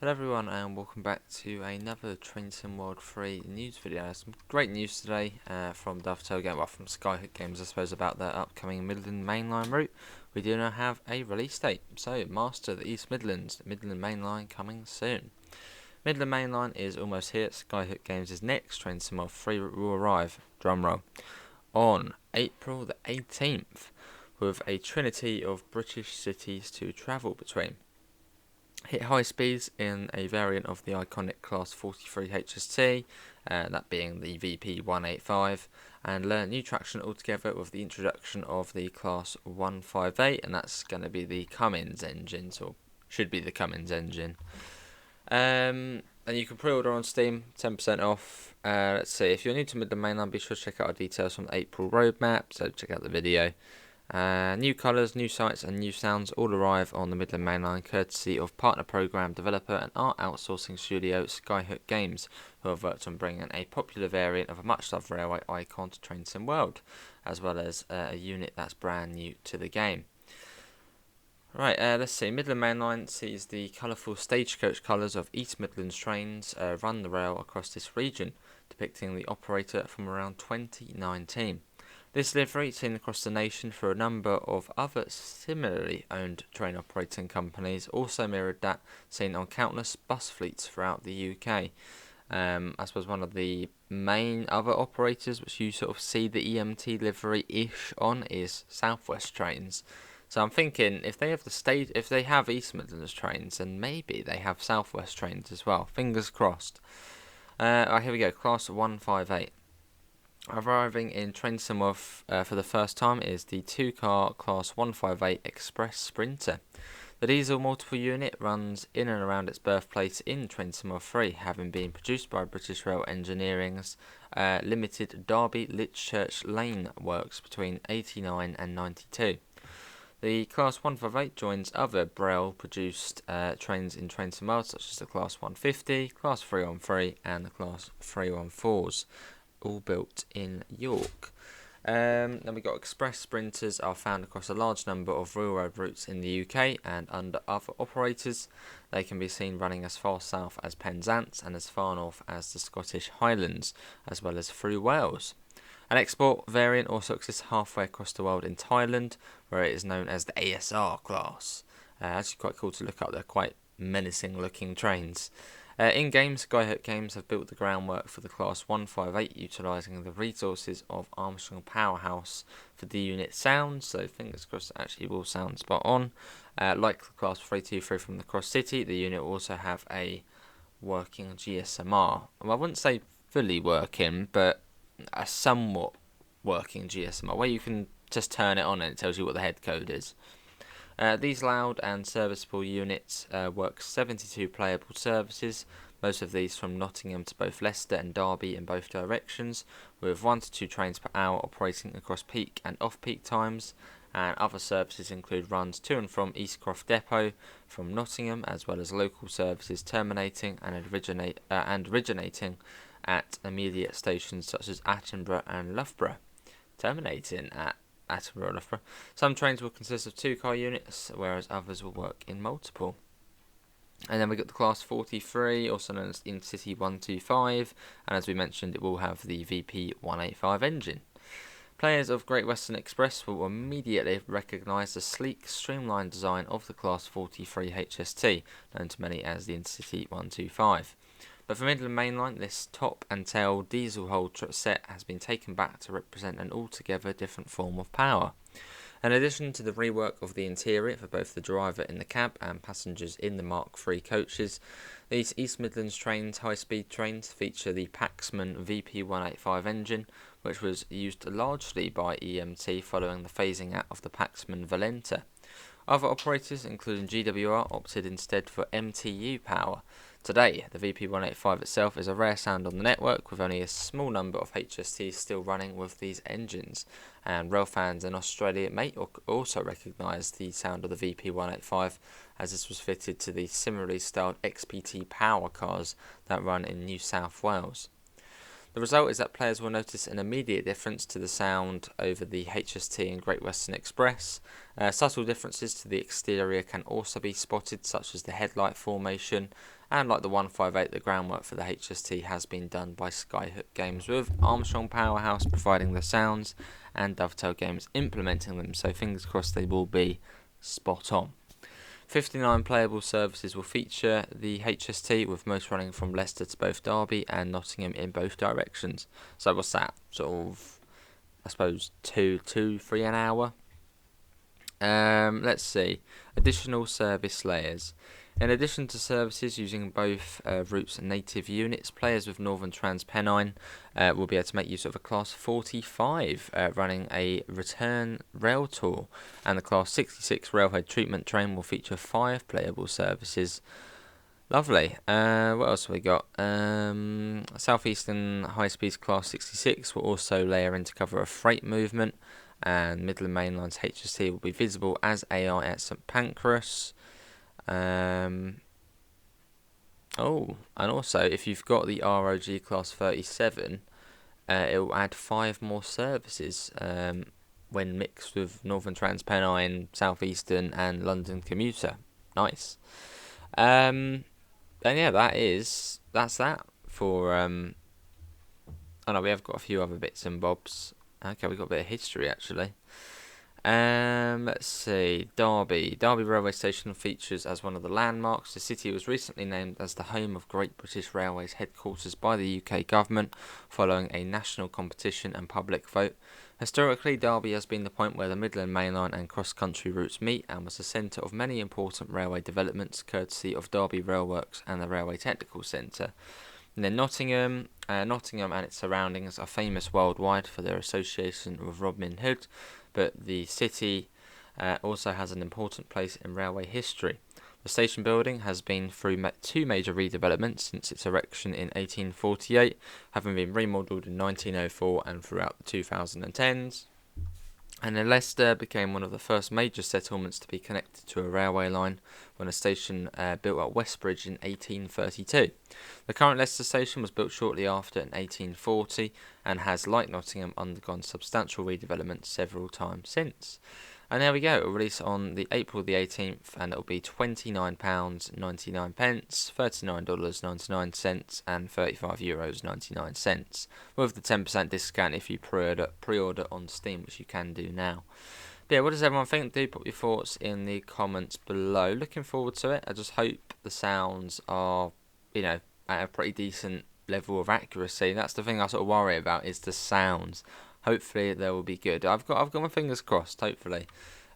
Hello everyone and welcome back to another Train Sim World 3 news video. Some great news today from Dovetail Game, well from Skyhook Games I suppose, about their upcoming Midland Mainline route. We do now have a release date, so Master the East Midlands, Midland Mainline coming soon. Midland Mainline is almost here. Skyhook Games' next Train Sim World 3 route will arrive, drumroll, on April the 18th with a trinity of British cities to travel between. Hit high speeds in a variant of the iconic Class 43 HST, that being the VP185, and learn new traction altogether with the introduction of the Class 158, and that's going to be the Cummins engine, or should be the Cummins engine. And you can pre-order on Steam, 10% off. Let's see, if you're new to Midland Mainline, be sure to check out our details from the April roadmap, so check out the video. New colours, new sights and new sounds all arrive on the Midland Mainline courtesy of partner program developer and art outsourcing studio Skyhook Games, who have worked on bringing a popular variant of a much loved railway icon to Train Sim World, as well as a unit that's brand new to the game. Right, let's see. Midland Mainline sees the colourful stagecoach colours of East Midlands trains run the rail across this region, depicting the operator from around 2019. This livery, seen across the nation for a number of other similarly owned train operating companies, also mirrored that seen on countless bus fleets throughout the UK. I suppose one of the main other operators which you sort of see the EMT livery-ish on is South West Trains. So I'm thinking if they have East Midlands trains, then maybe they have South West Trains as well. Fingers crossed. Right, here we go. Class 158. Arriving in Train Sim World for the first time is the two-car Class 158 Express Sprinter. The diesel multiple unit runs in and around its birthplace in Train Sim World 3, having been produced by British Rail Engineering's limited Derby Litchchurch Lane works between 89 and 92. The Class 158 joins other Braille-produced trains in Train Sim World, such as the Class 150, Class 313 and the Class 314s. All built in York. Then we got express sprinters are found across a large number of railroad routes in the UK, and under other operators they can be seen running as far south as Penzance and as far north as the Scottish Highlands, as well as through Wales. An export variant also exists halfway across the world in Thailand, where it is known as the ASR class. Actually quite cool to look up. They're quite menacing looking trains. In-game, Skyhook Games have built the groundwork for the Class 158, utilising the resources of Armstrong Powerhouse for the unit sound, so fingers crossed it actually will sound spot on. Like the Class 323 from the Cross City, the unit will also have a working GSMR. Well, I wouldn't say fully working, but a somewhat working GSMR, where you can just turn it on and it tells you what the head code is. These loud and serviceable units work 72 playable services, most of these from Nottingham to both Leicester and Derby in both directions, with 1 to 2 trains per hour operating across peak and off-peak times, and other services include runs to and from Eastcroft Depot from Nottingham, as well as local services terminating and originating at immediate stations such as Attenborough and Loughborough. Terminating at Attenborough and Loughborough. Some trains will consist of 2-car units, whereas others will work in multiple. And then we got the Class 43, also known as Intercity 125, and as we mentioned, it will have the VP185 engine. Players of Great Western Express will immediately recognise the sleek, streamlined design of the Class 43 HST, known to many as the Intercity 125. But for Midland Mainline, this top and tail diesel hull set has been taken back to represent an altogether different form of power. In addition to the rework of the interior for both the driver in the cab and passengers in the Mark III coaches, these East Midlands trains, high-speed trains, feature the Paxman VP185 engine, which was used largely by EMT following the phasing out of the Paxman Valenta. Other operators, including GWR, opted instead for MTU power. Today, the VP185 itself is a rare sound on the network, with only a small number of HSTs still running with these engines, and rail fans in Australia may also recognise the sound of the VP185, as this was fitted to the similarly styled XPT power cars that run in New South Wales. The result is that players will notice an immediate difference to the sound over the HST and Great Western Express. Subtle differences to the exterior can also be spotted, such as the headlight formation And like the 158, the groundwork for the HST has been done by Skyhook Games, with Armstrong Powerhouse providing the sounds and Dovetail Games implementing them, so fingers crossed they will be spot on. 59 playable services will feature the HST, with most running from Leicester to both Derby and Nottingham in both directions. So what's that? Sort of, I suppose, 3 an hour? Let's see. Additional service layers. In addition to services using both routes and native units, players with Northern Transpennine will be able to make use of a Class 45 running a return rail tour, and the Class 66 railhead treatment train will feature 5 playable services. Lovely. What else have we got? Southeastern High Speeds Class 66 will also layer in to cover a freight movement, and Midland Mainline's HST will be visible as AI at St Pancras. And also, if you've got the ROG Class 37, it will add 5 more services when mixed with Northern Transpennine, Southeastern, and London Commuter. Nice. And yeah, that's that for. Oh no, we have got a few other bits and bobs. Okay, we've got a bit of history actually. Let's see. Derby Railway Station features as one of the landmarks. The city was recently named as the home of Great British Railways headquarters by the UK government, following a national competition and public vote. Historically, Derby has been the point where the Midland Mainline and cross-country routes meet, and was the centre of many important railway developments, courtesy of Derby Railworks and the Railway Technical Centre. And then Nottingham and its surroundings are famous worldwide for their association with Robin Hood, but the city also has an important place in railway history. The station building has been through 2 major redevelopments since its erection in 1848, having been remodelled in 1904 and throughout the 2010s. And then Leicester became one of the first major settlements to be connected to a railway line when a station built at Westbridge in 1832. The current Leicester station was built shortly after in 1840 and has, like Nottingham, undergone substantial redevelopment several times since. And there we go, it'll release on the April the 18th, and it'll be £29.99, $39.99, and €35.99, with the 10% discount if you pre-order on Steam, which you can do now. But yeah, what does everyone think? Do put your thoughts in the comments below. Looking forward to it. I just hope the sounds are, at a pretty decent level of accuracy. That's the thing I sort of worry about, is the sounds. Hopefully they will be good. I've got my fingers crossed, hopefully.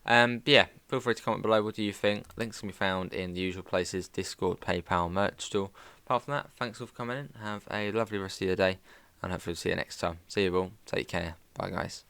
But yeah, feel free to comment below. What do you think? Links can be found in the usual places: Discord, PayPal, merch store. Apart from that, thanks all for coming in. Have a lovely rest of your day, and hopefully see you next time. See you all. Take care. Bye, guys.